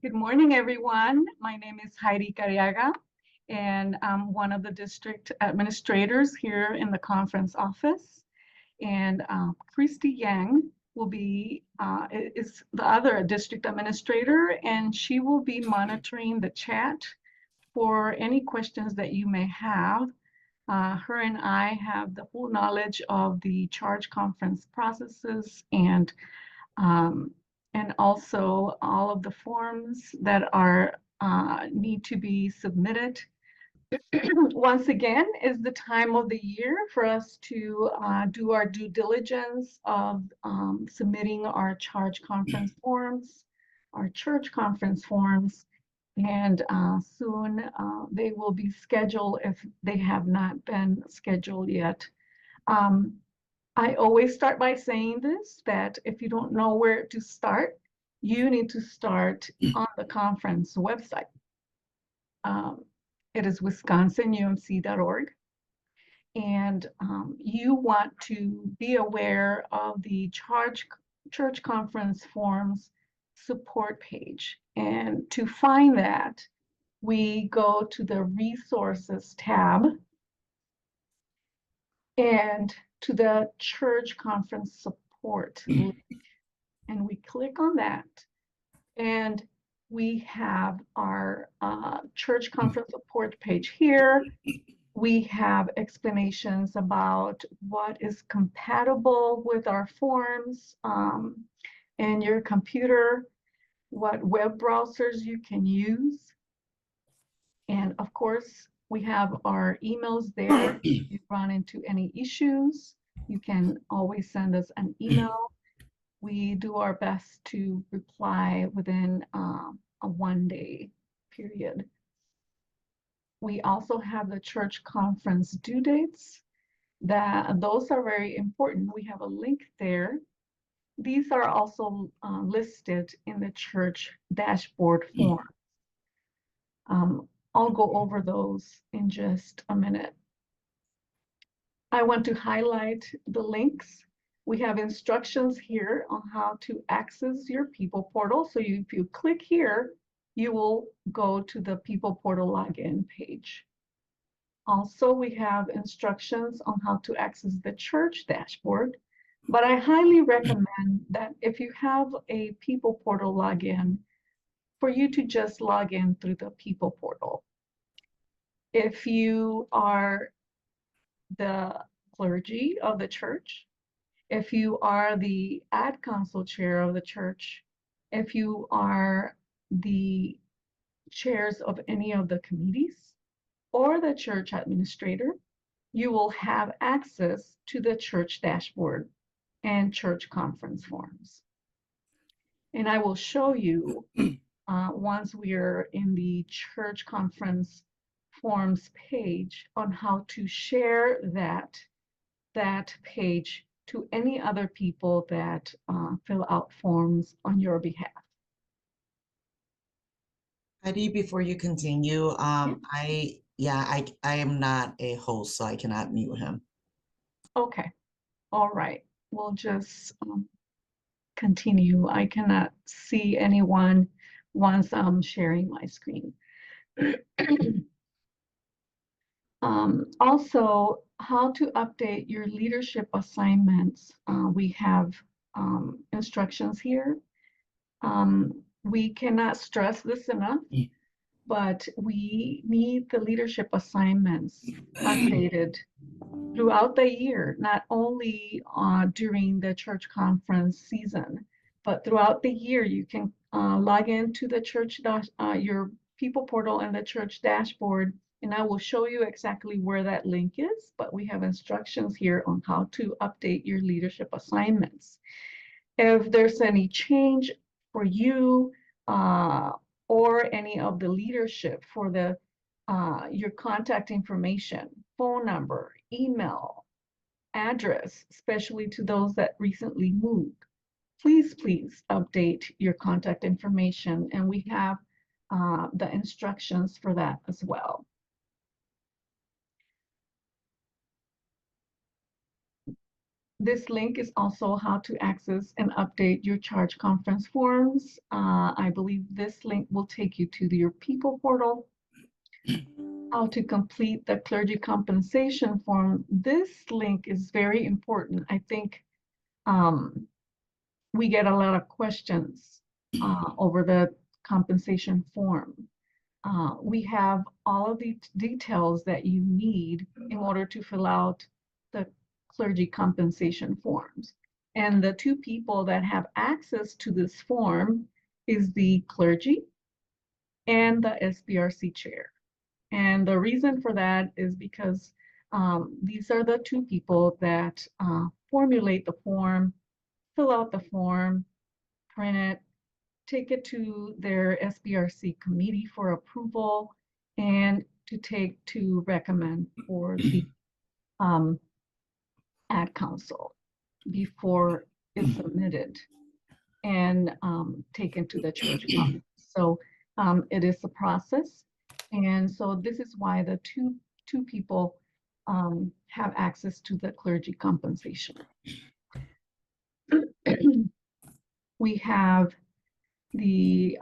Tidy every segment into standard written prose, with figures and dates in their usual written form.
Good morning, everyone. My name is Heidi Cariaga, and I'm one of the district administrators here in the conference office. And Christy Yang will be is the other district administrator, and she will be monitoring the chat for any questions that you may have. Her and I have the full knowledge of the charge conference processes and also all of the forms that are need to be submitted. Once again, is the time of the year for us to do our due diligence of submitting our charge conference forms, our church conference forms, and soon they will be scheduled if they have not been scheduled yet. I always start by saying this, that if you don't know where to start, you need to start on the conference website. It is wisconsinumc.org. And you want to be aware of the church conference forms support page. And to find that, we go to the resources tab and to the church conference support link, and we click on that, and we have our church conference support page here. We have explanations about what is compatible with our forms and your computer, what web browsers you can use, and of course we have our emails there. If you run into any issues, you can always send us an email. We do our best to reply within a 1-day period. We also have the church conference due dates. Those are very important. We have a link there. These are also listed in the church dashboard form. I'll go over those in just a minute. I want to highlight the links. We have instructions here on how to access your People Portal. So if you click here, you will go to the People Portal login page. Also, we have instructions on how to access the church dashboard. But I highly recommend that if you have a People Portal login, for you to just log in through the People Portal. If you are the clergy of the church, if you are the ad council chair of the church, if you are the chairs of any of the committees, or the church administrator, you will have access to the church dashboard and church conference forms. And I will show you once we are in the church conference forms page on how to share that page to any other people that fill out forms on your behalf. Heidi, before you continue, I am not a host, so I cannot mute him. Okay, all right. We'll just continue. I cannot see anyone once I'm sharing my screen. Also, how to update your leadership assignments. We have instructions here. We cannot stress this enough, but we need the leadership assignments updated throughout the year, not only during the church conference season, but throughout the year. You can log into the church, your People Portal and the church dashboard, and I will show you exactly where that link is, but we have instructions here on how to update your leadership assignments. If there's any change for you or any of the leadership for the your contact information, phone number, email, address, especially to those that recently moved, please update your contact information, and we have the instructions for that as well. This link is also how to access and update your charge conference forms. I believe this link will take you to your people portal. How to complete the clergy compensation form. This link is very important. I think we get a lot of questions over the compensation form. We have all of the details that you need in order to fill out the clergy compensation forms. And the two people that have access to this form is the clergy and the SBRC chair. And the reason for that is because these are the two people that formulate the form, fill out the form, print it, take it to their SBRC committee for approval, and to recommend for the ad council before it's submitted and taken to the church conference. So it is a process. And so this is why the two people have access to the clergy compensation. We have the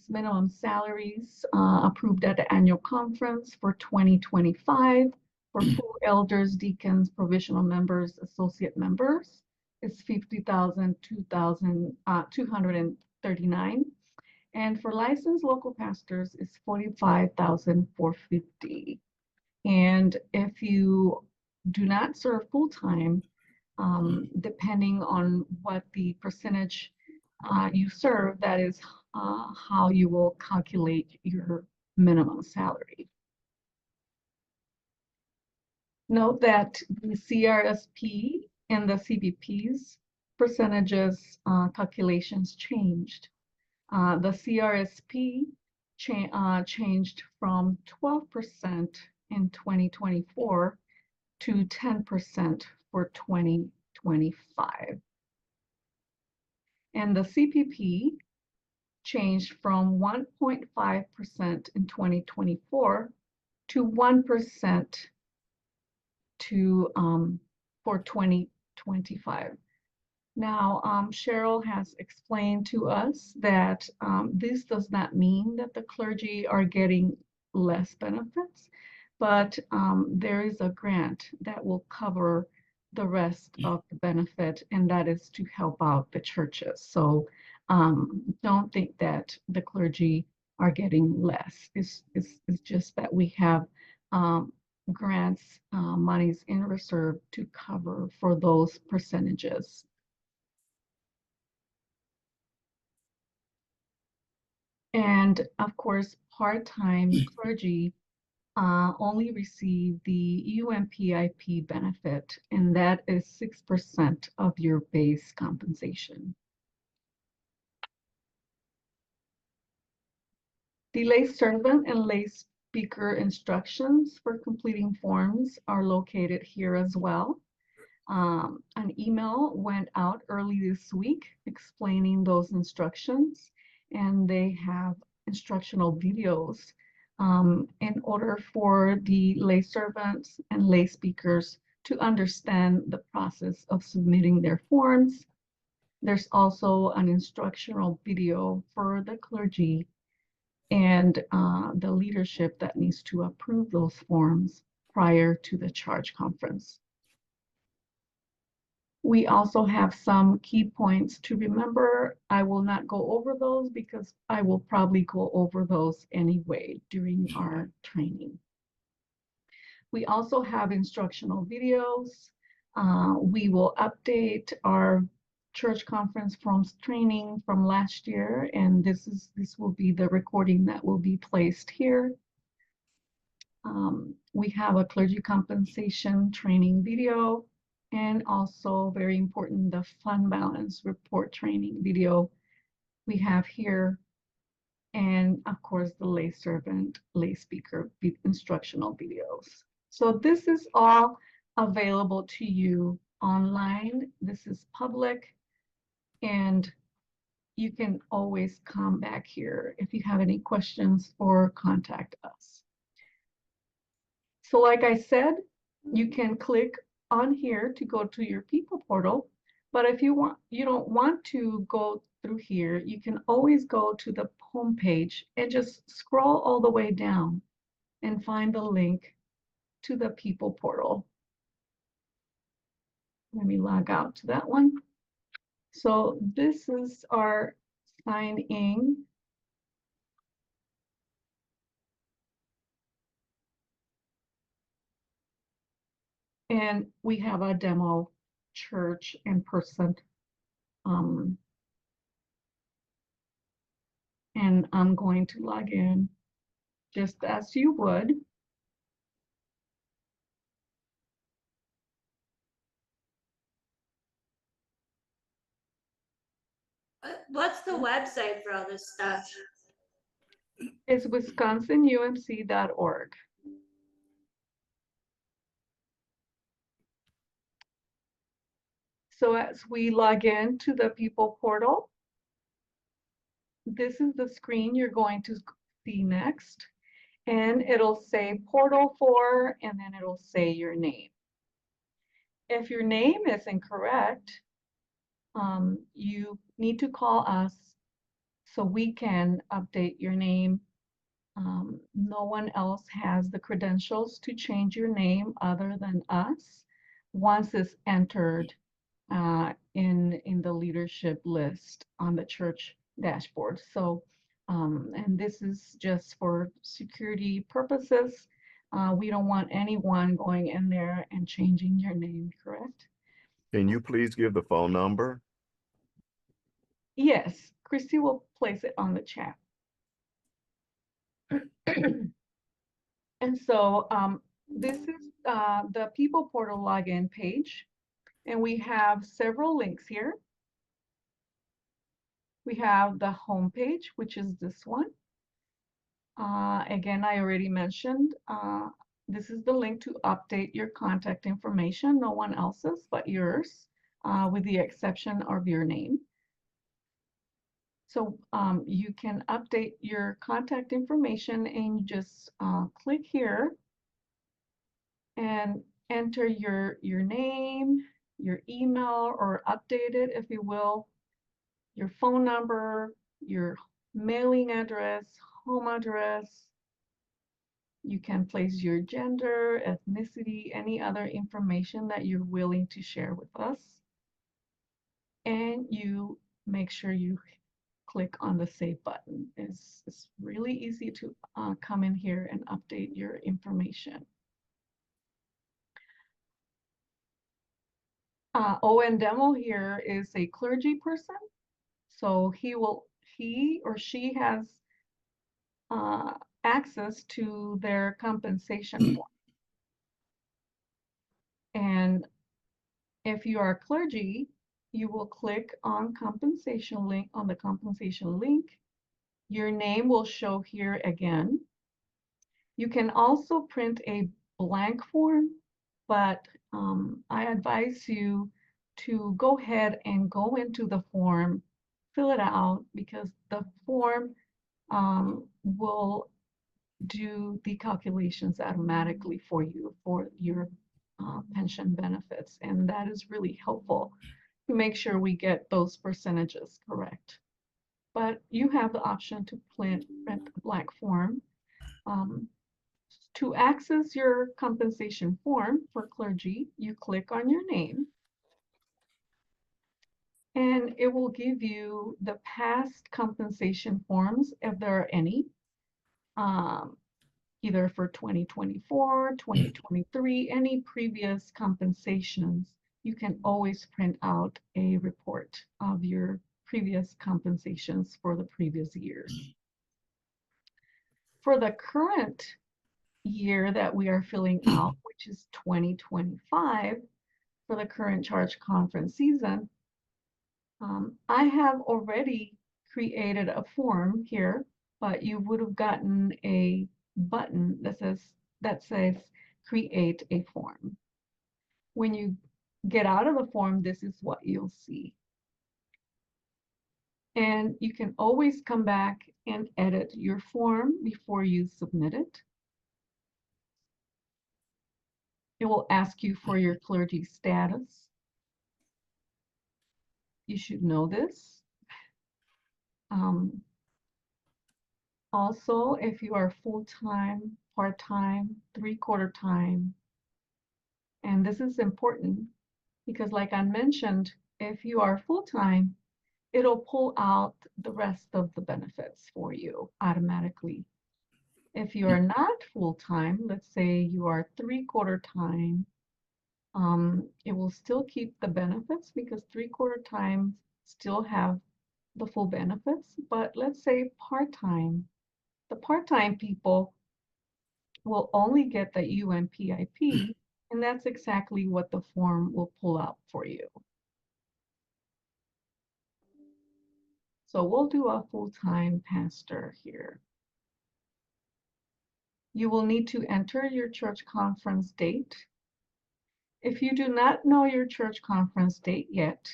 minimum salaries approved at the annual conference for 2025 for full elders, deacons, provisional members, associate members. It's $50,239. And for licensed local pastors, it's $45,450. And if you do not serve full-time, depending on what the percentage you serve, that is how you will calculate your minimum salary. Note that the CRSP and the CBP's percentages calculations changed. The CRSP changed from 12% in 2024 to 10% for 2025. And the CPP changed from 1.5% in 2024 to 1% for 2025. Now, Cheryl has explained to us that this does not mean that the clergy are getting less benefits, but there is a grant that will cover the rest of the benefit, and that is to help out the churches. So don't think that the clergy are getting less. It's just that we have grants, monies in reserve to cover for those percentages. And of course, part-time clergy only receive the UMPIP benefit, and that is 6% of your base compensation. The lay servant and lay speaker instructions for completing forms are located here as well. An email went out early this week explaining those instructions, and they have instructional videos in order for the lay servants and lay speakers to understand the process of submitting their forms. There's also an instructional video for the clergy and the leadership that needs to approve those forms prior to the charge conference. We also have some key points to remember. I will not go over those because I will probably go over those anyway during our training. We also have instructional videos. We will update our church conference forms training from last year, and this will be the recording that will be placed here. We have a clergy compensation training video, and also very important, the fund balance report training video we have here. And of course, the lay servant, lay speaker instructional videos. So this is all available to you online. This is public, and you can always come back here if you have any questions or contact us. So like I said, you can click on here to go to your people portal. But if you don't want to go through here, you can always go to the home page and just scroll all the way down and find the link to the people portal. Let me log out to that one. So this is our sign in. And we have a demo church in person. And I'm going to log in just as you would. What's the website for all this stuff? It's wisconsinumc.org. So as we log in to the people portal, this is the screen you're going to see next. And it'll say portal for, and then it'll say your name. If your name is incorrect, you need to call us so we can update your name. No one else has the credentials to change your name other than us once it's entered in the leadership list on the church dashboard. So, and this is just for security purposes. We don't want anyone going in there and changing your name, correct? Can you please give the phone number? Yes, Christy will place it on the chat. And so this is the people portal login page. And we have several links here. We have the home page, which is this one. Again, I already mentioned, this is the link to update your contact information, no one else's but yours, with the exception of your name. So you can update your contact information and you just click here and enter your name, your email, or update it if you will, your phone number, your mailing address, home address. You can place your gender, ethnicity, any other information that you're willing to share with us. And you make sure you click on the save button. It's really easy to come in here and update your information. Owen Demo here is a clergy person. So he or she has access to their compensation form. And if you are clergy, you will click on compensation link on the compensation link. Your name will show here again. You can also print a blank form, but I advise you to go ahead and go into the form, fill it out, because the form will do the calculations automatically for you for your pension benefits. And that is really helpful to make sure we get those percentages correct. But you have the option to print a blank form. To access your compensation form for clergy, you click on your name. And it will give you the past compensation forms, if there are any, either for 2024, 2023, any previous compensations. You can always print out a report of your previous compensations for the previous years. For the current year that we are filling out, which is 2025, for the current charge conference season, I have already created a form here, but you would have gotten a button that says create a form. When you get out of the form, this is what you'll see. And you can always come back and edit your form before you submit it. It will ask you for your clergy status. You should know this. Also, if you are full-time, part-time, three-quarter time, and this is important because like I mentioned, if you are full-time, it'll pull out the rest of the benefits for you automatically. If you are not full-time, let's say you are three-quarter time, it will still keep the benefits because three-quarter times still have the full benefits, but let's say part-time, the part-time people will only get the UMPIP, and that's exactly what the form will pull out for you. So we'll do a full-time pastor here. You will need to enter your church conference date. If you do not know your church conference date yet,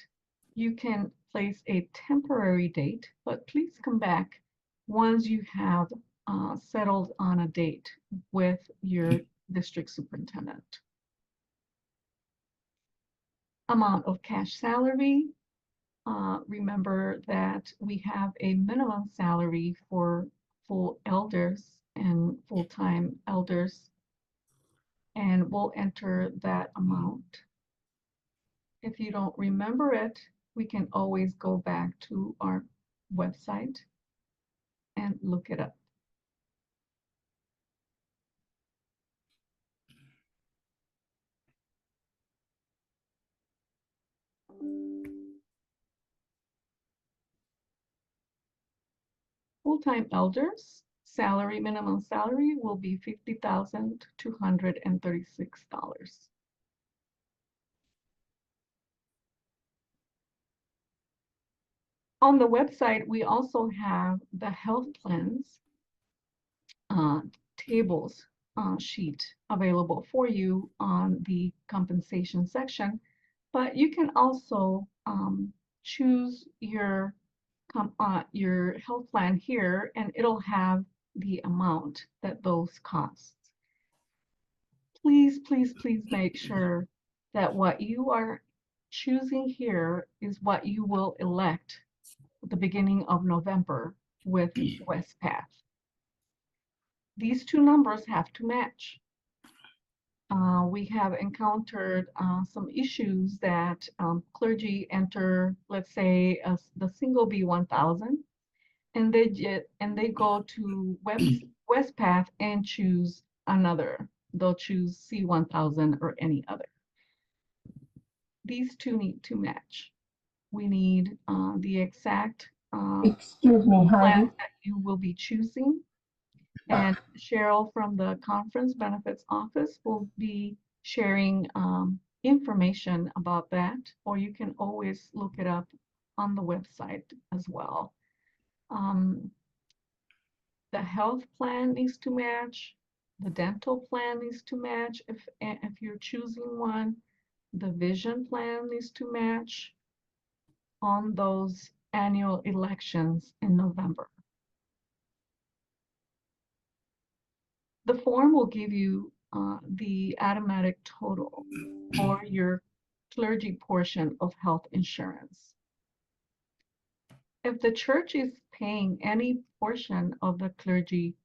you can place a temporary date, but please come back once you have settled on a date with your district superintendent. Amount of cash salary. Remember that we have a minimum salary for full elders and full-time elders, and we'll enter that amount. If you don't remember it, we can always go back to our website and look it up. Full-time elders, minimum salary will be $50,236. On the website, we also have the health plans tables sheet available for you on the compensation section, but you can also choose your health plan here, and it'll have the amount that those cost. Please, please, please make sure that what you are choosing here is what you will elect at the beginning of November with Westpath. These two numbers have to match. We have encountered some issues that clergy enter, let's say, the single B1000, and they go to Westpath and choose another. They'll choose C1000 or any other. These two need to match. We need the exact Excuse me, plan honey. that you will be choosing. And Cheryl from the Conference Benefits Office will be sharing information about that, or you can always look it up on the website as well. The health plan needs to match, the dental plan needs to match if you're choosing one, the vision plan needs to match on those annual elections in November. The form will give you the automatic total for your clergy portion of health insurance. If the church is paying any portion of the clergy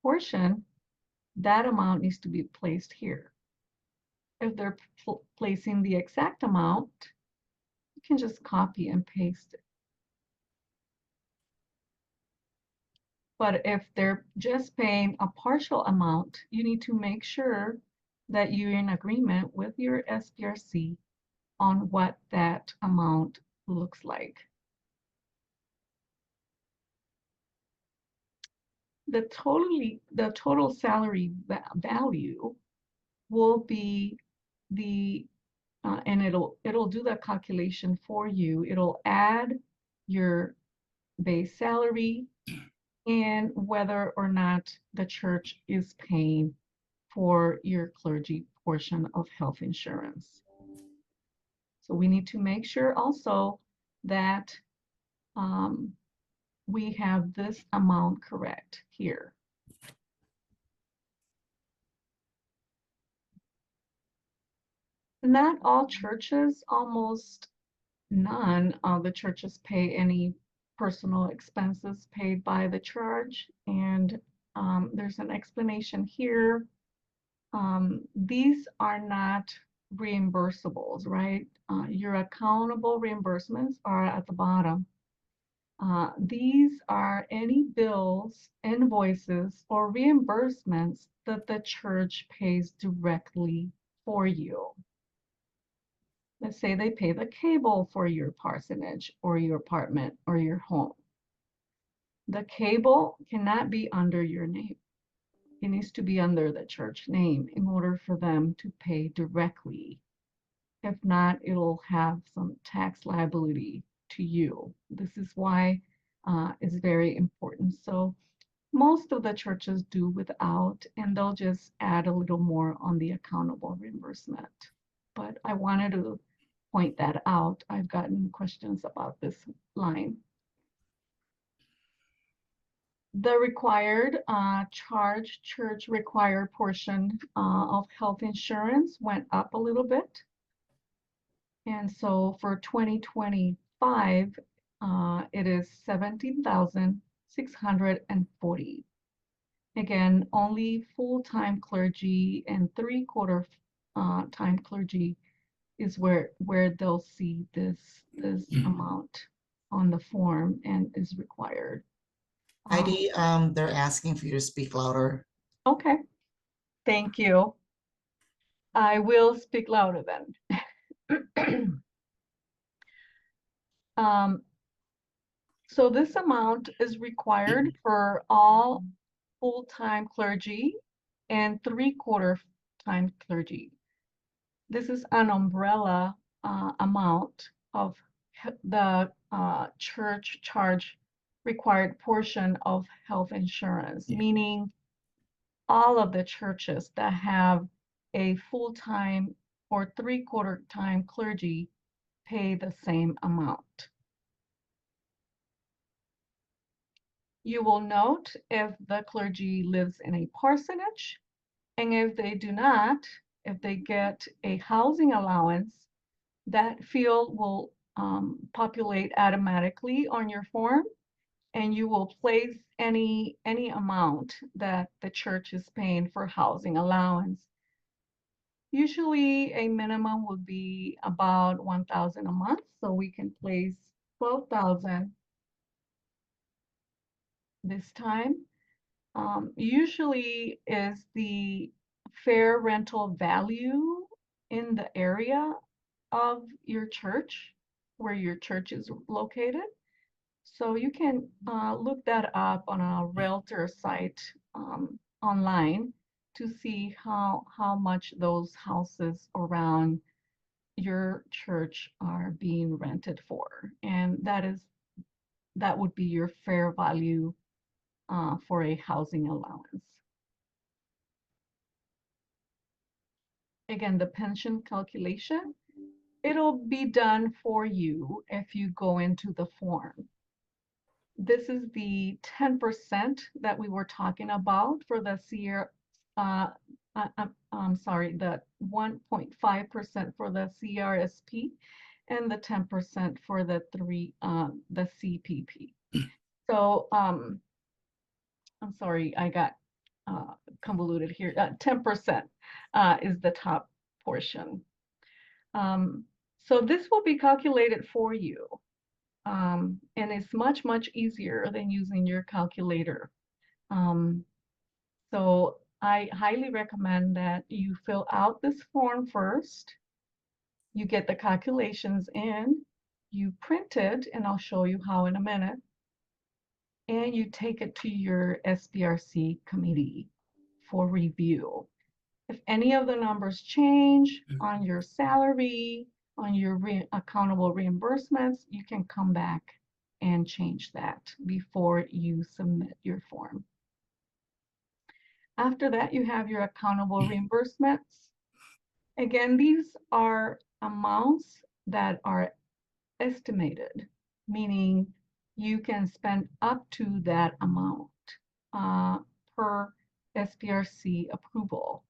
portion, that amount needs to be placed here. If they're placing the exact amount, you can just copy and paste it. But if they're just paying a partial amount, you need to make sure that you're in agreement with your SBRC on what that amount looks like. The total salary value will be and it'll do the calculation for you. It'll add your base salary and whether or not the church is paying for your clergy portion of health insurance. So we need to make sure also that we have this amount correct here. Not all churches, almost none of the churches pay any personal expenses paid by the church. And there's an explanation here. These are not reimbursables, right? Your accountable reimbursements are at the bottom. These are any bills, invoices, or reimbursements that the church pays directly for you. Let's say they pay the cable for your parsonage or your apartment or your home. The cable cannot be under your name. It needs to be under the church name in order for them to pay directly. If not, it'll have some tax liability to you. This is why it's very important. So most of the churches do without, and they'll just add a little more on the accountable reimbursement. But I wanted to point that out. I've gotten questions about this line. The required church required portion of health insurance went up a little bit. And so for 2025, it is 17,640. Again, only full-time clergy and three-quarter time clergy is where they'll see this amount on the form and is required. Heidi, they're asking for you to speak louder. Okay, thank you. I will speak louder then. So this amount is required for all full-time clergy and three-quarter time clergy. This is an umbrella amount of the church charge required portion of health insurance, meaning all of the churches that have a full-time or three-quarter time clergy pay the same amount. You will note if the clergy lives in a parsonage, and if they do not, if they get a housing allowance, that field will populate automatically on your form, and you will place any amount that the church is paying for housing allowance. Usually a minimum would be about 1,000 a month, so we can place 12,000 this time. Usually is the fair rental value in the area of your church, where your church is located. So you can look that up on a realtor site online to see how much those houses around your church are being rented for. And that would be your fair value for a housing allowance. Again, the pension calculation, it'll be done for you if you go into the form. This is the 10% that we were talking about for the I'm sorry, the 1.5% for the CRSP and the 10% for the CPP. So I'm sorry, I got convoluted here. 10% is the top portion. So this will be calculated for you. And it's much, much easier than using your calculator. So I highly recommend that you fill out this form first. You get the calculations in, you print it, and I'll show you how in a minute. And you take it to your SBRC committee for review. If any of the numbers change on your salary, on your accountable reimbursements, you can come back and change that before you submit your form. After that, you have your accountable reimbursements. Again, these are amounts that are estimated, meaning you can spend up to that amount per SBRC approval.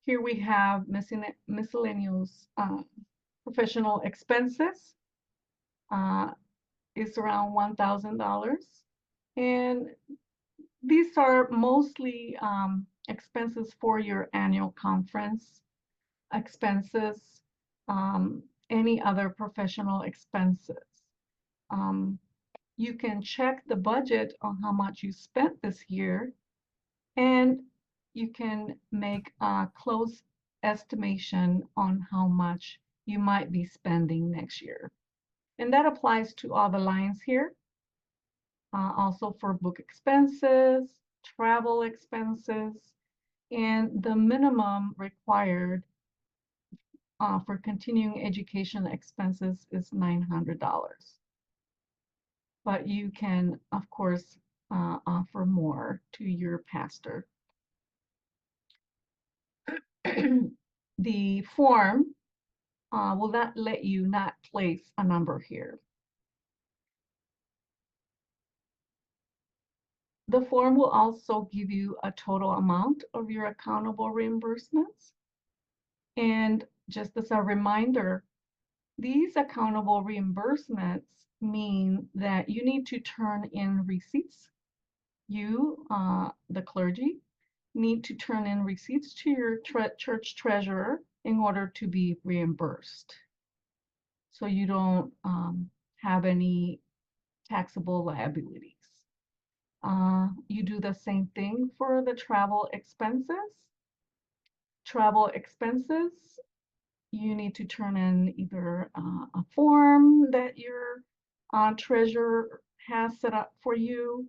Here we have miscellaneous professional expenses. Is around $1,000. And these are mostly expenses for your annual conference expenses, any other professional expenses. You can check the budget on how much you spent this year, and you can make a close estimation on how much you might be spending next year. And that applies to all the lines here. Also for book expenses, travel expenses, and the minimum required for continuing education expenses is $900. But you can, of course, offer more to your pastor. The form will not let you not place a number here. The form will also give you a total amount of your accountable reimbursements. And just as a reminder, these accountable reimbursements mean that you need to turn in receipts. You, the clergy, need to turn in receipts to your church treasurer in order to be reimbursed. So you don't have any taxable liabilities. You do the same thing for the travel expenses. Travel expenses, you need to turn in either a form that your treasurer has set up for you,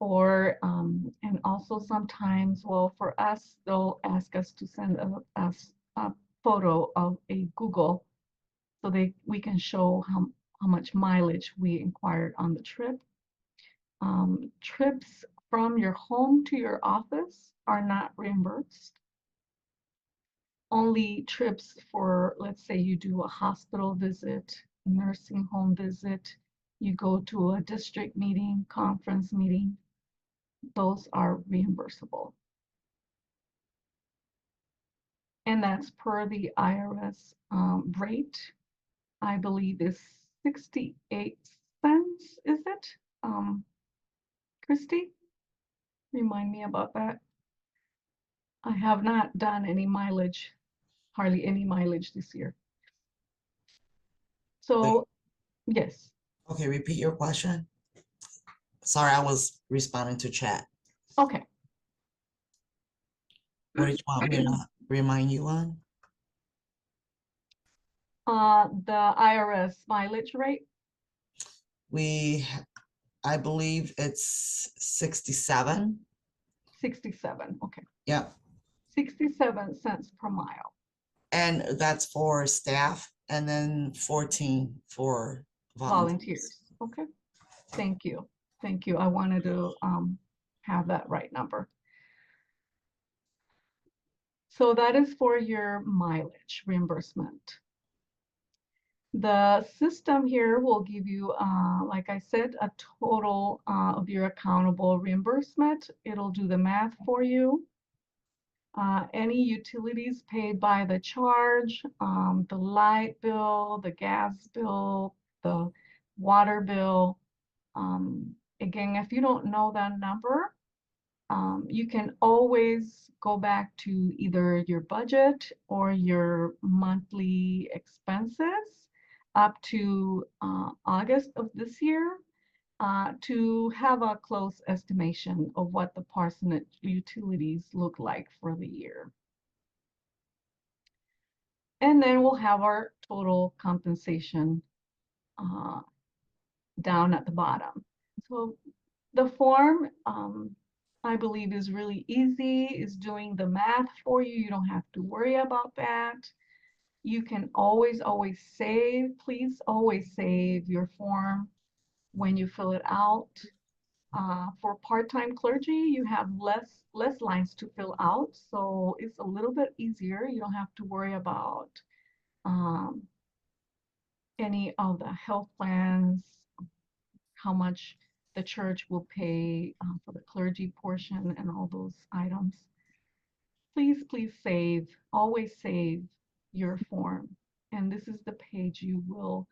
or and also sometimes, well, for us, they'll ask us to send us a photo of a Google so we can show how much mileage we inquired on the trip. Trips from your home to your office are not reimbursed. Only trips for, let's say you do a hospital visit, a nursing home visit, you go to a district meeting, conference meeting, those are reimbursable. And that's per the IRS rate. I believe is 68 cents, is it? Christy, remind me about that. I have not done any mileage, hardly any mileage this year. So, yes. Okay, repeat your question. Sorry, I was responding to chat. Okay. What did you want me to remind you on? The IRS mileage rate. I believe it's 67. 67, okay. Yep. 67 cents per mile. And that's for staff, and then 14 for volunteers. Okay, thank you. Thank you. I wanted to have that right number. So that is for your mileage reimbursement. The system here will give you, like I said, a total of your accountable reimbursement. It'll do the math for you. Any utilities paid by the charge, the light bill, the gas bill, the water bill. Again, if you don't know that number, you can always go back to either your budget or your monthly expenses up to August of this year to have a close estimation of what the parsonage utilities look like for the year. And then we'll have our total compensation down at the bottom. So the form, I believe, is really easy, is doing the math for you. You don't have to worry about that. You can always save, please always save your form when you fill it out. For part-time clergy, you have less lines to fill out, so it's a little bit easier. You don't have to worry about any of the health plans, how much the church will pay for the clergy portion and all those items. please save, always save your form. And this is the page you will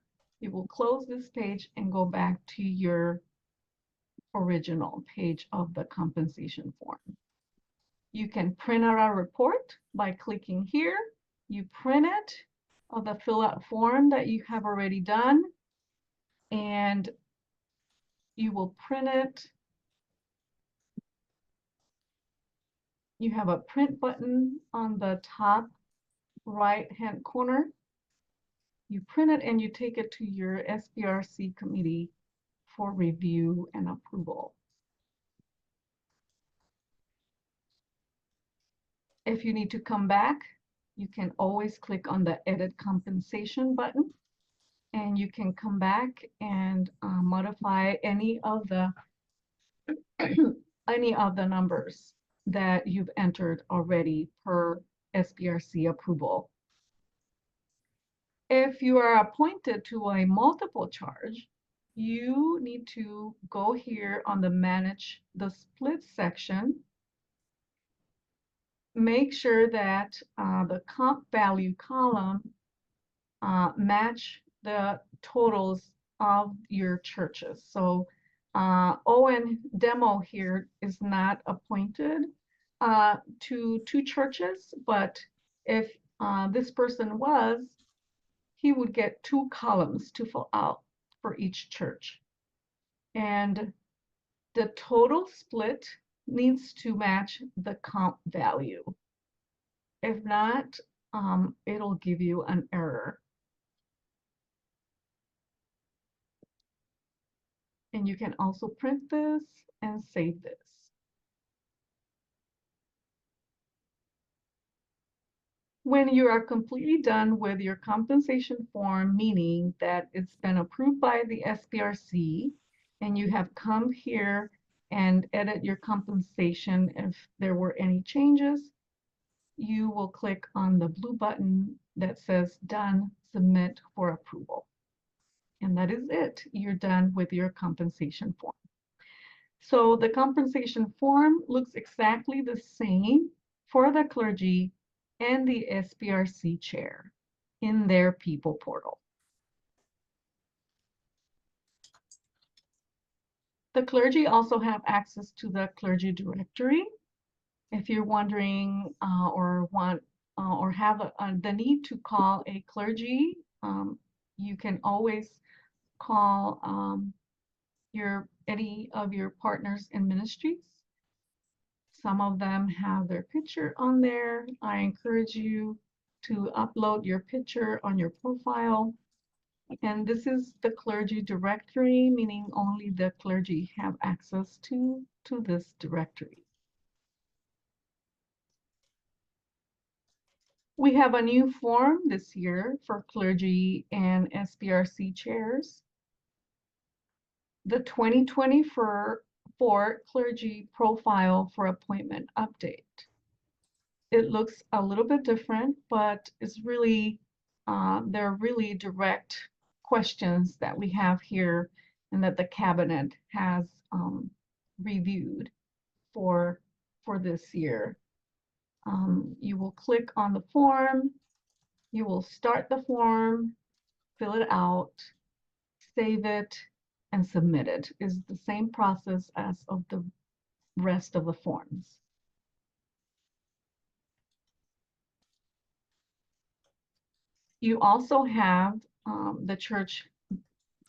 close this page and go back to your original page of the compensation form. You can print out a report by clicking here. You print it of the fill out form that you have already done, and you will print it. You have a print button on the top right-hand corner. You print it and you take it to your SBRC committee for review and approval. If you need to come back, you can always click on the edit compensation button, and you can come back and modify any of the numbers that you've entered already per SBRC approval. If you are appointed to a multiple charge, you need to go here on the Manage the Split section. Make sure that the comp value column match the totals of your churches. So Owen Demo here is not appointed to 2 churches, but if this person was, he would get 2 columns to fill out for each church. And the total split needs to match the comp value. If not, it'll give you an error. And you can also print this and save this. When you are completely done with your compensation form, meaning that it's been approved by the SBRC, and you have come here and edit your compensation if there were any changes, you will click on the blue button that says Done, Submit for approval. And that is it. You're done with your compensation form. So the compensation form looks exactly the same for the clergy and the SBRC chair in their people portal. The clergy also have access to the clergy directory. If you're wondering or want or have the need to call a clergy, you can always call any of your partners in ministries. Some of them have their picture on there. I encourage you to upload your picture on your profile. And this is the clergy directory, meaning only the clergy have access to this directory. We have a new form this year for clergy and SBRC chairs. The 2024 clergy profile for appointment update. It looks a little bit different, but it's really, they're really direct questions that we have here and that the cabinet has reviewed for this year. You will click on the form, you will start the form, fill it out, save it, and submit it. Is the same process as of the rest of the forms. You also have the church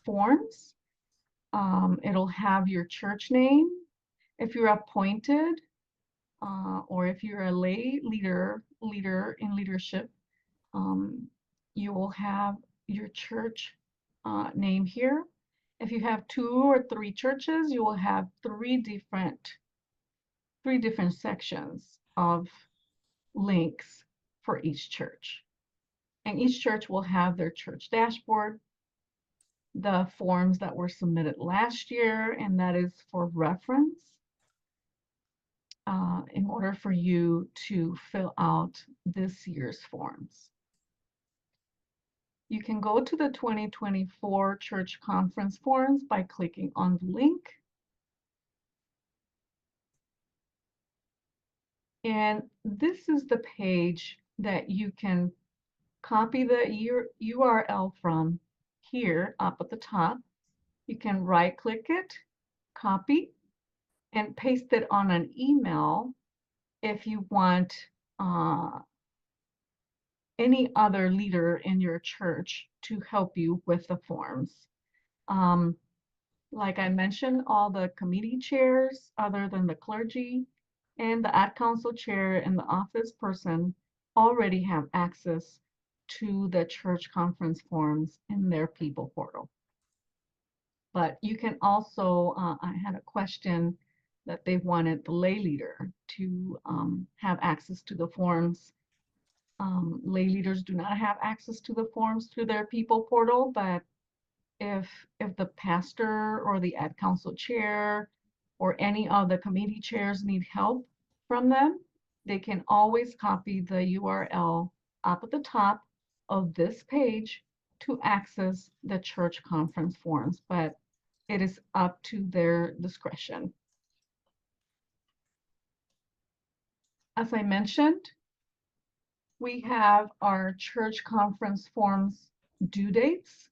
forms. It'll have your church name. If you're appointed or if you're a lay leader in leadership, you will have your church name here. If you have 2 or 3 churches, you will have 3 different sections of links for each church. And each church will have their church dashboard, the forms that were submitted last year, and that is for reference in order for you to fill out this year's forms. You can go to the 2024 church conference forms by clicking on the link. And this is the page that you can copy the URL from here up at the top. You can right-click it, copy, and paste it on an email if you want any other leader in your church to help you with the forms. Like I mentioned, all the committee chairs, other than the clergy, and the ad council chair and the office person already have access to the church conference forms in their people portal. But you can also, I had a question that they wanted the lay leader to have access to the forms. Lay leaders do not have access to the forms through their people portal, but if the pastor or the ad council chair or any of the committee chairs need help from them, they can always copy the URL up at the top of this page to access the church conference forms, but it is up to their discretion. As I mentioned, we have our church conference forms due dates.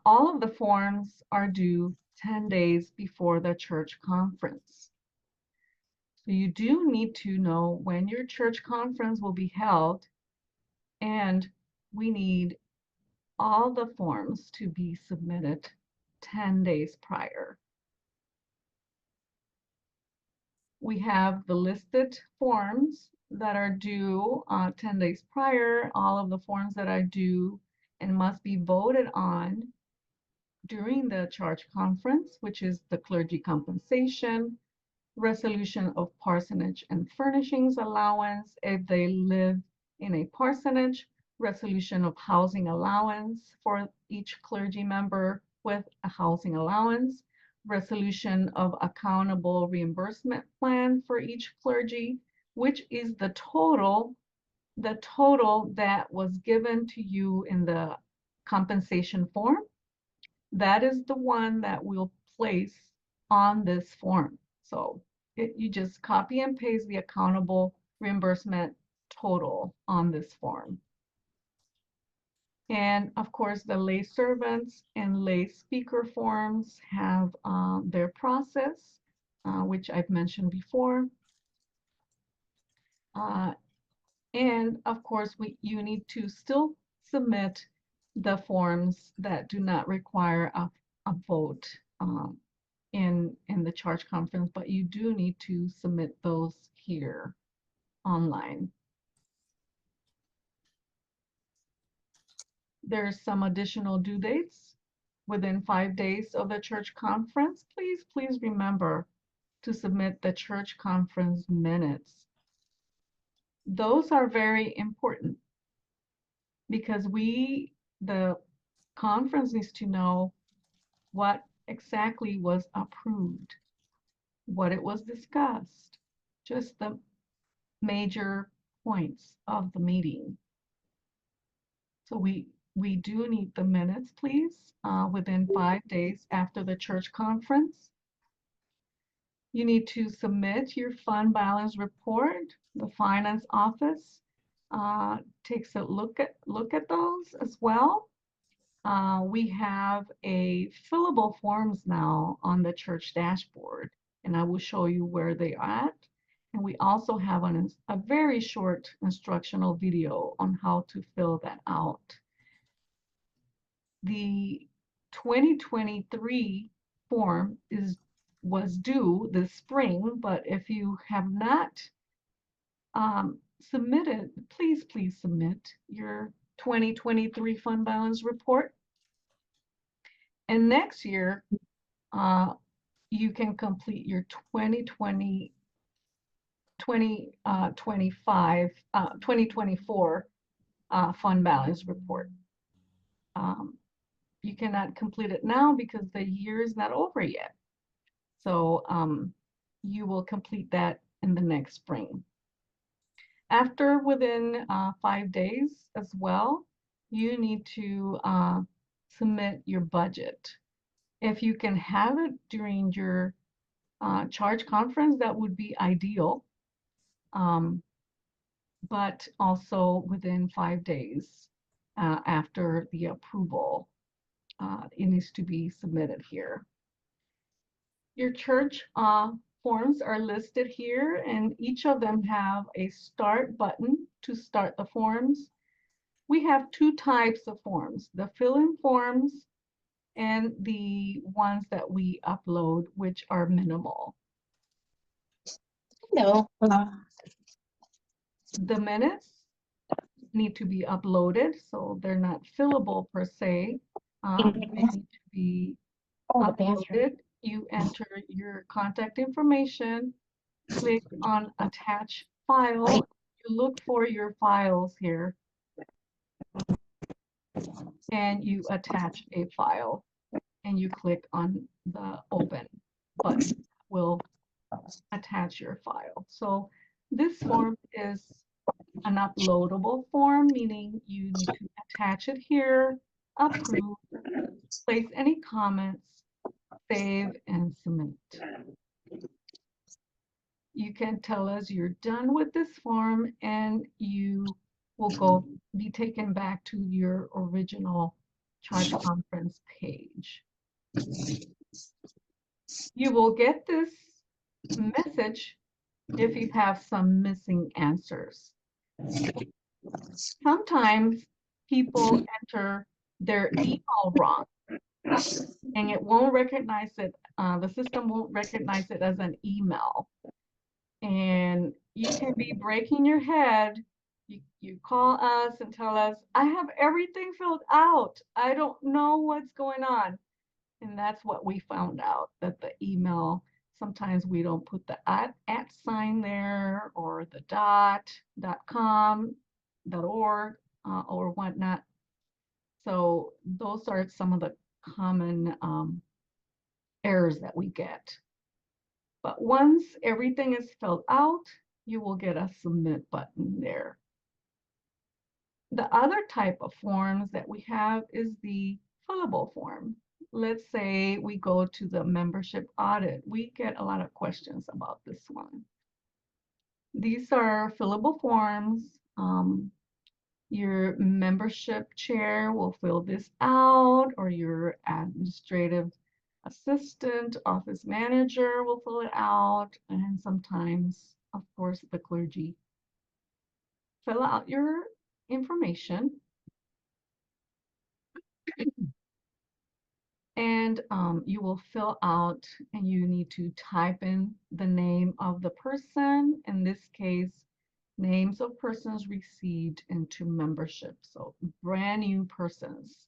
All of the forms are due 10 days before the church conference. So you do need to know when your church conference will be held, and we need all the forms to be submitted 10 days prior. We have the listed forms that are due 10 days prior, all of the forms that are due and must be voted on during the church conference, which is the clergy compensation, resolution of parsonage and furnishings allowance if they live in a parsonage, resolution of housing allowance for each clergy member with a housing allowance, resolution of accountable reimbursement plan for each clergy, which is the total that was given to you in the compensation form. That is the one that we'll place on this form. So you just copy and paste the accountable reimbursement total on this form. And of course, the lay servants and lay speaker forms have their process, which I've mentioned before. And of course, you need to still submit the forms that do not require a vote in the church conference, but you do need to submit those here online. There's some additional due dates within 5 days of the church conference. Please remember to submit the church conference minutes. Those are very important because the conference needs to know what exactly was approved, what it was discussed, just the major points of the meeting. So we do need the minutes, please, within 5 days after the church conference. You need to submit your fund balance report. The finance office takes a look at those as well. We have a fillable forms now on the church dashboard, and I will show you where they are at. And we also have a very short instructional video on how to fill that out. The 2023 form was due this spring, but if you have not submitted, please submit your 2023 fund balance report. And next year, you can complete your 2024 fund balance report. You cannot complete it now because the year is not over yet. So you will complete that in the next spring. After within 5 days as well, you need to submit your budget. If you can have it during your charge conference, that would be ideal. But also within 5 days after the approval, it needs to be submitted here. Your church forms are listed here, and each of them have a start button to start the forms. We have two types of forms, the fill-in forms and the ones that we upload, which are minimal. No. The minutes need to be uploaded, so they're not fillable per se. They need to be Oh, the bathroom. uploaded. You enter your contact information, click on attach file. You look for your files here, and you attach a file, and you click on the open button. Will attach your file. So this form is an uploadable form, meaning you need to attach it here, approve, place any comments, save, and submit. You can tell us you're done with this form, and you will be taken back to your original charge conference page. You will get this message if you have some missing answers. Sometimes people enter their email wrong, and it won't recognize it. The system won't recognize it as an email. And you can be breaking your head. You call us and tell us, I have everything filled out. I don't know what's going on. And that's what we found out, that the email, sometimes we don't put the at sign there, or the .com, .org, or whatnot. So those are some of the common errors that we get. But once everything is filled out, you will get a submit button there. The other type of forms that we have is the fillable form. Let's say we go to the membership audit. We get a lot of questions about this one. These are fillable forms. Your membership chair will fill this out, or your administrative assistant, office manager will fill it out, and sometimes, of course, the clergy. Fill out your information. And you will fill out, and you need to type in the name of the person. In this case, names of persons received into membership. So brand new persons,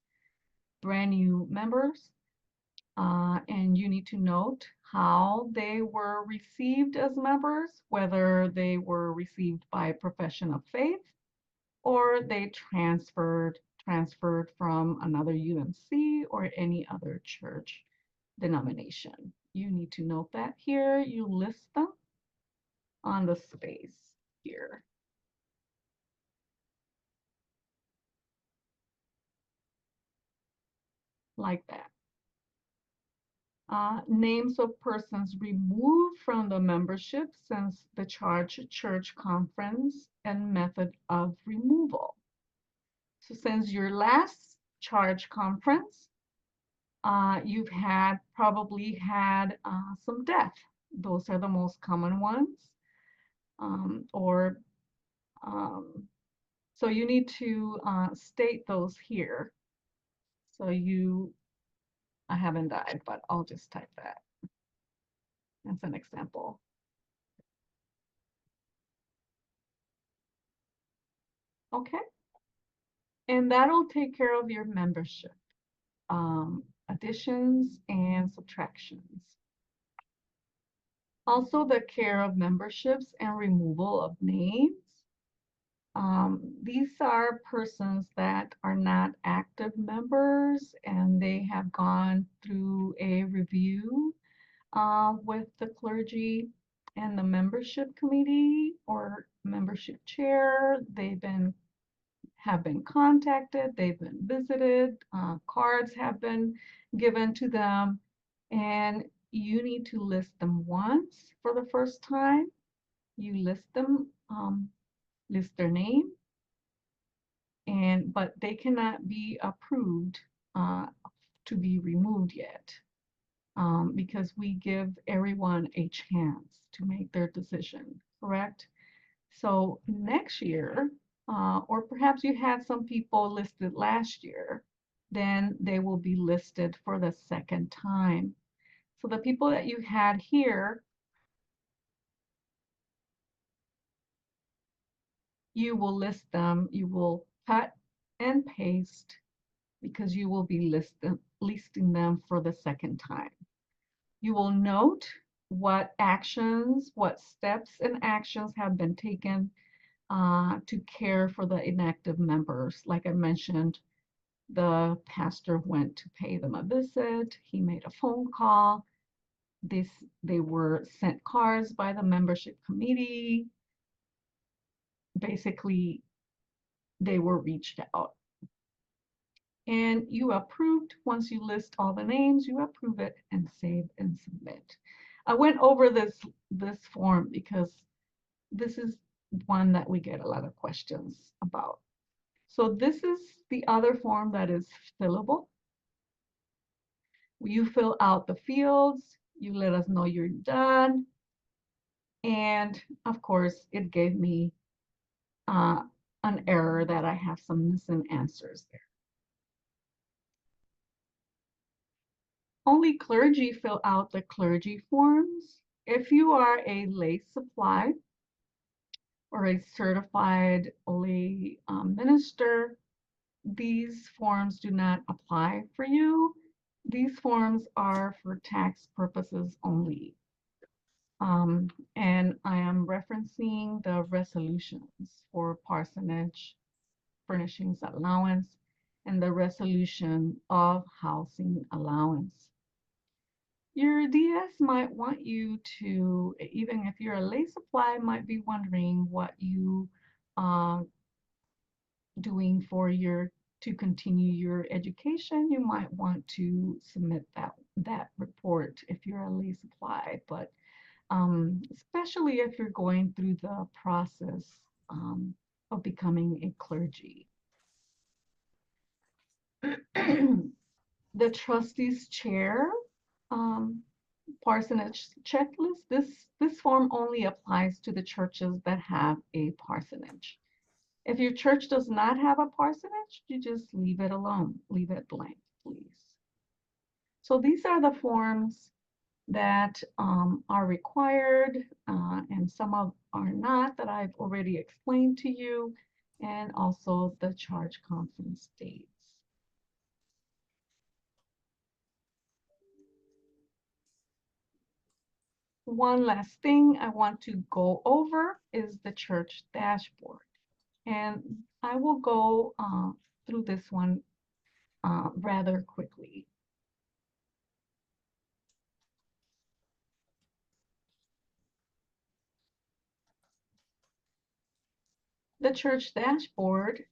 brand new members. And you need to note how they were received as members, whether they were received by profession of faith, or they transferred from another UMC or any other church denomination. You need to note that here. You list them on the space here. Like that. Names of persons removed from the membership since the church conference, and method of removal. So since your last charge conference, you've probably had some death. Those are the most common ones. So you need to state those here. So I haven't died, but I'll just type that. That's an example. Okay. And that'll take care of your membership, additions and subtractions. Also, the care of memberships and removal of names. These are persons that are not active members, and they have gone through a review with the clergy and the membership committee or membership chair. They have been contacted, they've been visited, cards have been given to them, and you need to list them once for the first time. You list them, list their name, but they cannot be approved to be removed yet, because we give everyone a chance to make their decision, correct? So next year, or perhaps you had some people listed last year, then they will be listed for the second time. So the people that you had here, you will list them, you will cut and paste, because you will be listing them for the second time. You will note what actions, what steps and actions have been taken to care for the inactive members. Like I mentioned, the pastor went to pay them a visit, he made a phone call, they were sent cards by the membership committee. Basically, they were reached out. And you approved. Once you list all the names, you approve it and save and submit. I went over this form because this is one that we get a lot of questions about. So this is the other form that is fillable. You fill out the fields, you let us know you're done. And of course, it gave me an error that I have some missing answers there. Only clergy fill out the clergy forms. If you are a lay supply or a certified lay minister, these forms do not apply for you. These forms are for tax purposes only. And I am referencing the resolutions for parsonage, furnishings allowance, and the resolution of housing allowance. Your DS might want you to, even if you're a lay supply, might be wondering what you are doing for to continue your education. You might want to submit that report if you're a lay supply, but especially if you're going through the process of becoming a clergy. The trustees chair parsonage checklist. This form only applies to the churches that have a parsonage. If your church does not have a parsonage, you just leave it alone. Leave it blank, please. So these are the forms that are required, and some are not, that I've already explained to you, and also the charge conference dates. One last thing I want to go over is the church dashboard. And I will go through this one rather quickly. The church dashboard,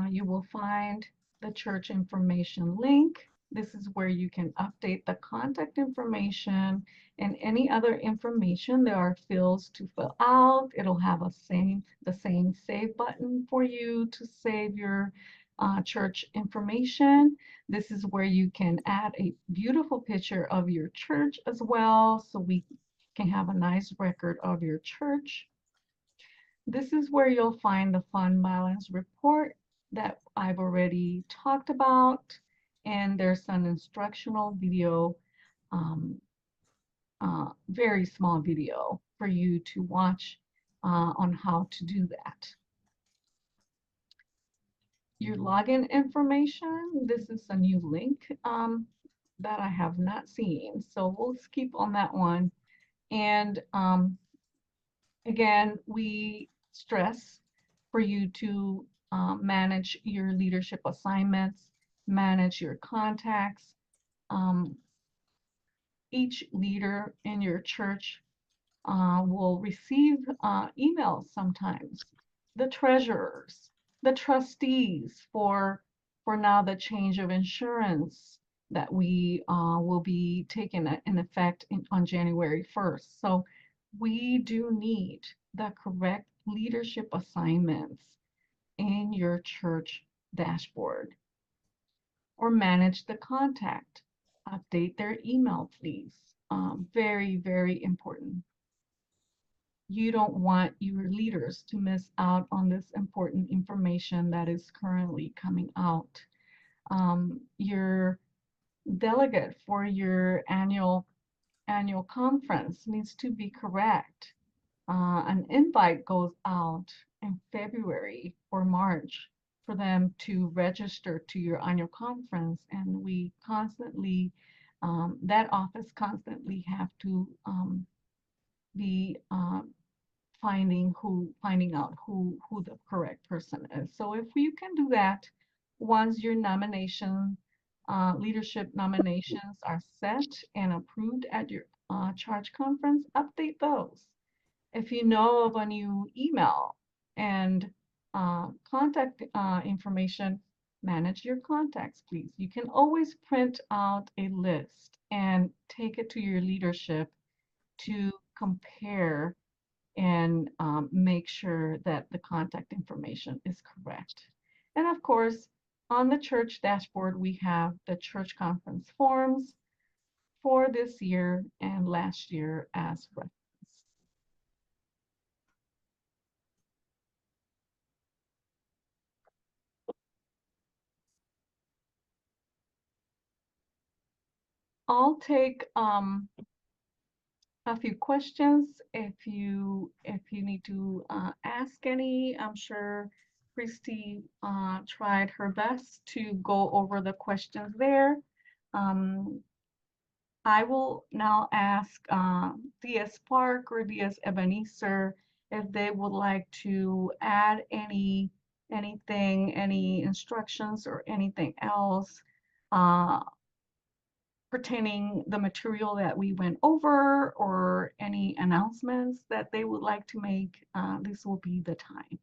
you will find the church information link. This is where you can update the contact information and any other information. There are fields to fill out. It'll have the same save button for you to save your church information. This is where you can add a beautiful picture of your church as well, so we can have a nice record of your church. This is where you'll find the fund balance report that I've already talked about, and there's an instructional video, very small video for you to watch on how to do that. Your login information, this is a new link that I have not seen, so we'll skip on that one. And again, we stress for you to manage your leadership assignments, manage your contacts. Each leader in your church will receive emails sometimes. The treasurers, the trustees for now the change of insurance, that we will be taking in effect on January 1st. So we do need the correct leadership assignments in your church dashboard, or manage the contact. Update their email, please. Very, very important. You don't want your leaders to miss out on this important information that is currently coming out. Your delegate for your annual conference needs to be correct. An invite goes out in February or March for them to register to your annual conference, and we constantly, that office constantly have to be finding out who the correct person is. So if you can do that, once your leadership nominations are set and approved at your charge conference, update those. If you know of a new email and contact information, manage your contacts, please. You can always print out a list and take it to your leadership to compare and make sure that the contact information is correct. And of course, on the church dashboard, we have the church conference forms for this year and last year as reference. I'll take a few questions if you need to ask any. I'm sure Christy tried her best to go over the questions there. I will now ask DS Park or DS Ebenezer if they would like to add anything, any instructions or anything else pertaining the material that we went over, or any announcements that they would like to make. This will be the time.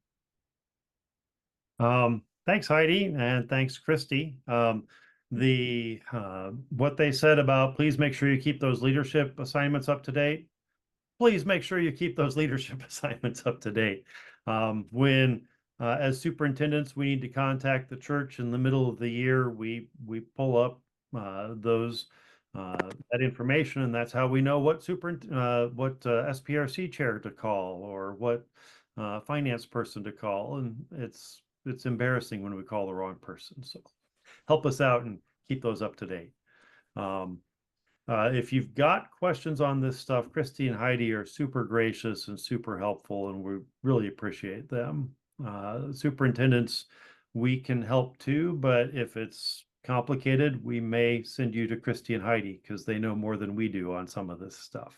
Thanks, Heidi, and thanks, Christy. What they said about please make sure you keep those leadership assignments up to date. Please make sure you keep those leadership assignments up to date. As superintendents, we need to contact the church in the middle of the year. We pull up that information, and that's how we know what SPRC chair to call, or what finance person to call. And it's embarrassing when we call the wrong person. So help us out and keep those up to date. If you've got questions on this stuff, Christy and Heidi are super gracious and super helpful, and we really appreciate them. Superintendents, we can help too, but if it's complicated, we may send you to Christy and Heidi because they know more than we do on some of this stuff.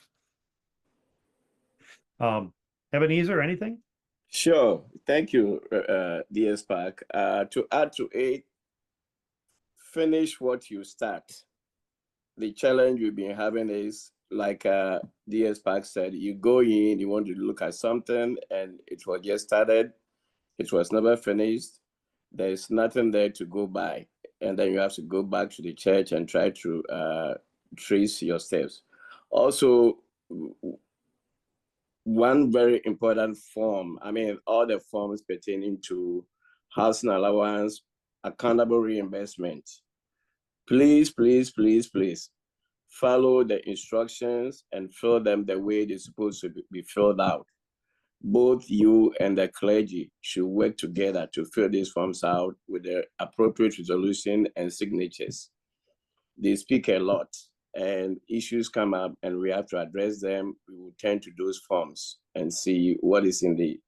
Ebenezer, anything? Sure. Thank you, DS Park. To add to it, finish what you start. The challenge we've been having is, like DS Park said, you go in, you want to look at something, and it was just started. It was never finished. There's nothing there to go by. And then you have to go back to the church and try to trace your steps. Also, one very important form, all the forms pertaining to housing allowance, accountable reimbursement. Please, please, please, please follow the instructions and fill them the way they're supposed to be filled out. Both you and the clergy should work together to fill these forms out with the appropriate resolution and signatures. They speak a lot, and issues come up and we have to address them. We will turn to those forms and see what is in the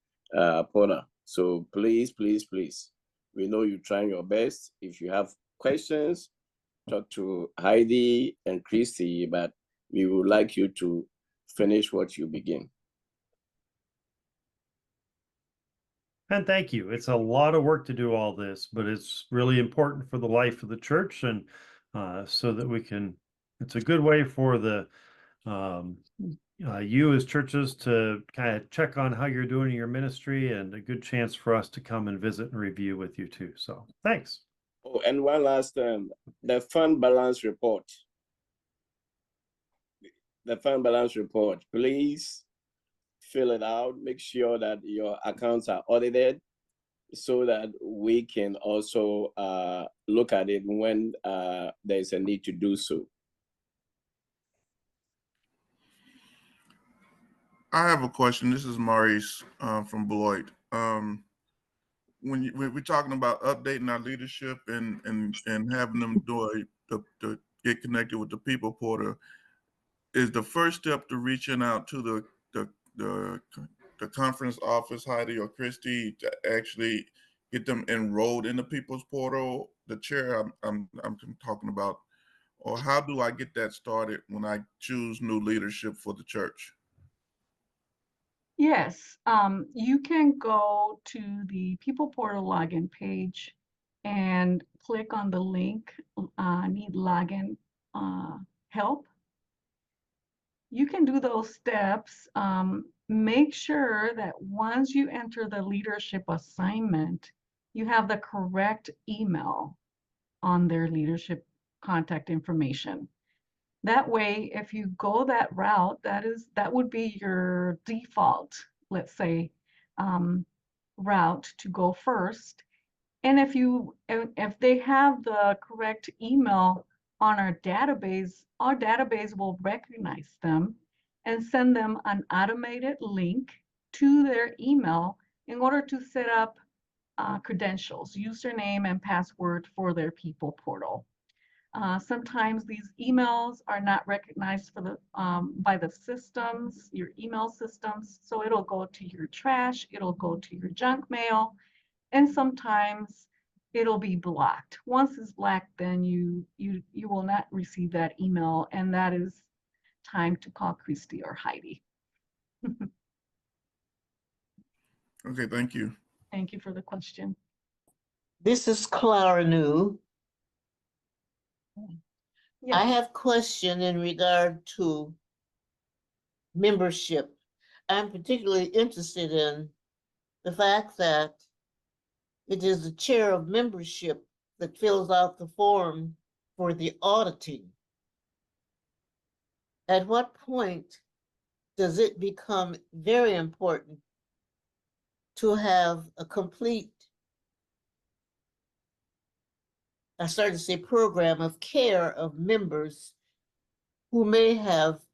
portal. So please, please, please, we know you're trying your best. If you have questions, talk to Heidi and Christy, but we would like you to finish what you begin. And thank you. It's a lot of work to do all this, but it's really important for the life of the church, and so that we can, it's a good way for the you as churches to kind of check on how you're doing in your ministry, and a good chance for us to come and visit and review with you too. So thanks. Oh, and one last the fund balance report. The fund balance report, please fill it out. Make sure that your accounts are audited so that we can also look at it when there's a need to do so. I have a question. This is Maurice from Beloit. When we're talking about updating our leadership and having them to get connected with the people portal, is the first step to reaching out to the conference office, Heidi or Christy, to actually get them enrolled in the people's portal? The chair I'm talking about, or how do I get that started when I choose new leadership for the church? Yes, you can go to the People Portal login page and click on the link, need login help. You can do those steps. Make sure that once you enter the leadership assignment, you have the correct email on their leadership contact information. That way, if you go that route, that would be your default, let's say, route to go first. And if they have the correct email on our database will recognize them and send them an automated link to their email in order to set up credentials, username and password for their people portal. Sometimes these emails are not recognized by the systems, your email systems, so it'll go to your trash, it'll go to your junk mail, and sometimes it'll be blocked. Once it's blocked, then you will not receive that email, and that is time to call Christy or Heidi. Okay, thank you. Thank you for the question. This is Clara New. I Yes. have question in regard to membership. I'm particularly interested in the fact that it is the chair of membership that fills out the form for the auditing. At what point does it become very important to have a complete, I started to say, program of care of members who may have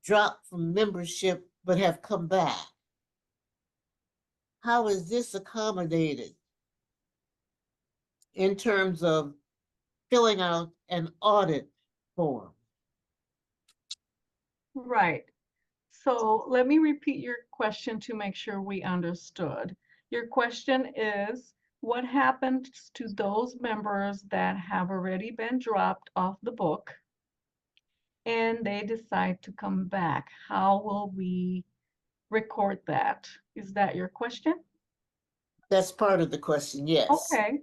dropped from membership but have come back? How is this accommodated in terms of filling out an audit form? Right. So let me repeat your question to make sure we understood. Your question is, what happens to those members that have already been dropped off the book and they decide to come back? How will we record that? Is that your question? That's part of the question, yes. Okay.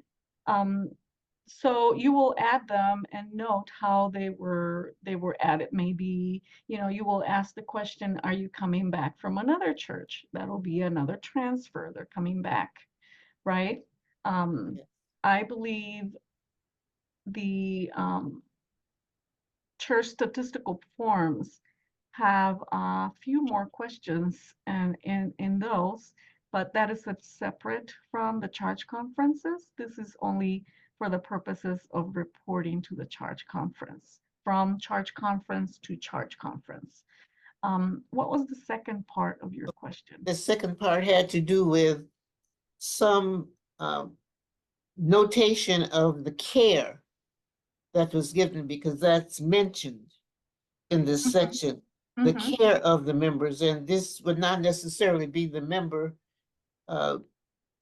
So you will add them and note how they were added. Maybe, you will ask the question, are you coming back from another church? That'll be another transfer. They're coming back, right? Yes. I believe the church statistical forms have a few more questions and in those, but that is separate from the charge conferences. This is only for the purposes of reporting to the charge conference, from charge conference to charge conference. What was the second part of your question? The second part had to do with some notation of the care that was given, because that's mentioned in this Mhm. section, the Mhm. care of the members, and this would not necessarily be the member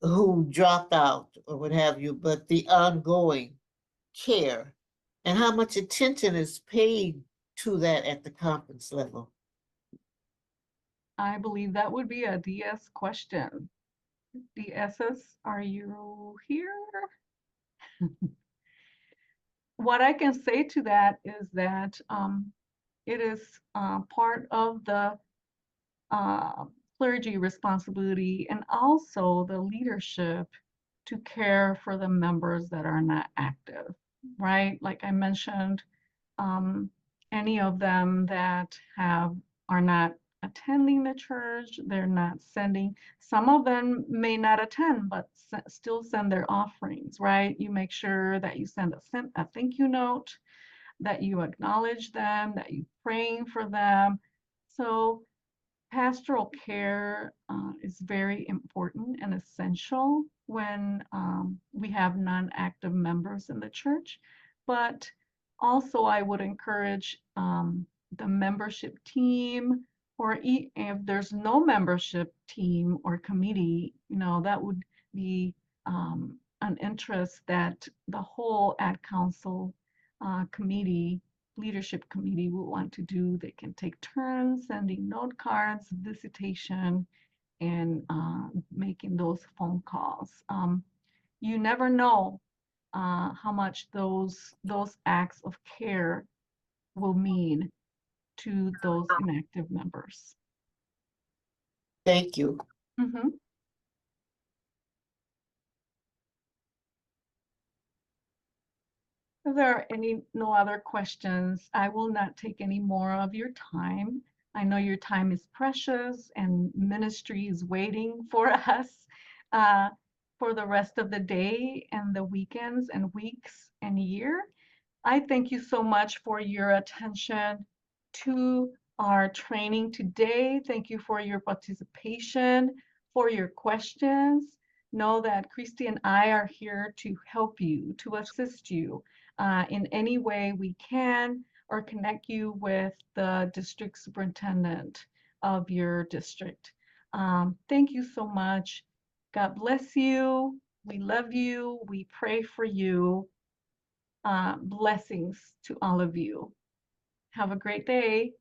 who dropped out or what have you, but the ongoing care and how much attention is paid to that at the conference level. I believe that would be a DS question. DSS, are you here? What I can say to that is that it is part of the clergy responsibility and also the leadership to care for the members that are not active, right? Like I mentioned, any of them that are not attending the church, they're not sending, some of them may not attend, but still send their offerings, right? You make sure that you send a thank you note, that you acknowledge them, that you praying for them. So pastoral care is very important and essential when we have non-active members in the church. But also I would encourage the membership team, or if there's no membership team or committee, that would be an interest that the whole ad council committee, leadership committee will want to do. They can take turns sending note cards, visitation, and making those phone calls. You never know how much those acts of care will mean to those inactive members. Thank you. Mhm. If there are no other questions, I will not take any more of your time. I know your time is precious and ministry is waiting for us for the rest of the day and the weekends and weeks and year. I thank you so much for your attention to our training today. Thank you for your participation, for your questions. Know that Christy and I are here to help you, to assist you in any way we can, or connect you with the district superintendent of your district. Thank you so much. God bless you. We love you. We pray for you. Blessings to all of you. Have a great day.